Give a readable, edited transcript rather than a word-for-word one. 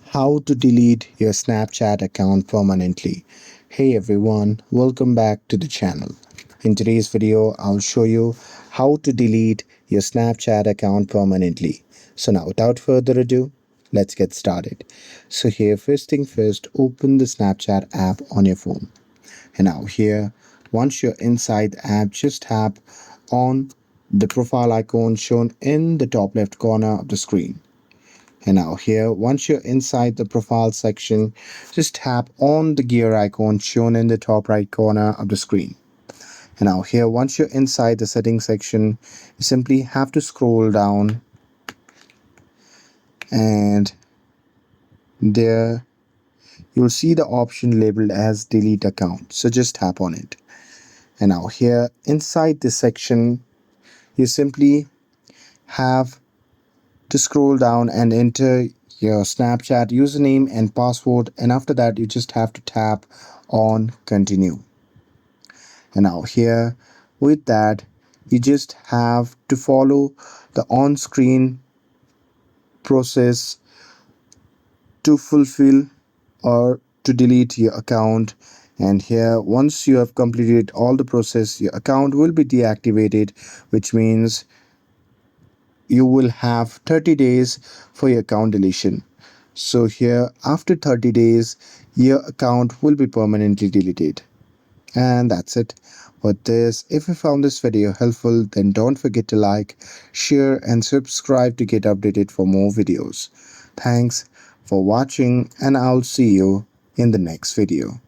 How to delete your Snapchat account permanently. Hey everyone, welcome back to the channel. In today's video, I'll show you how to delete your Snapchat account permanently. So now without further ado, let's get started. So here, first thing first, open the Snapchat app on your phone. And now here, once you're inside the app, just tap on the profile icon shown in the top left corner of the screen. And now here, once you're inside the profile section, just tap on the gear icon shown in the top right corner of the screen. And now here, once you're inside the settings section, you simply have to scroll down, and there you'll see the option labeled as delete account. So just tap on it. And now here inside this section, you simply have to scroll down and enter your Snapchat username and password, and after that you just have to tap on continue. And now here, with that, you just have to follow the on-screen process to fulfill or to delete your account. And here, once you have completed all the process, your account will be deactivated, which means you will have 30 days for your account deletion. So here, after 30 days, your account will be permanently deleted. And that's it for this. If you found this video helpful, then don't forget to like, share and subscribe to get updated for more videos. Thanks for watching, and I'll see you in the next video.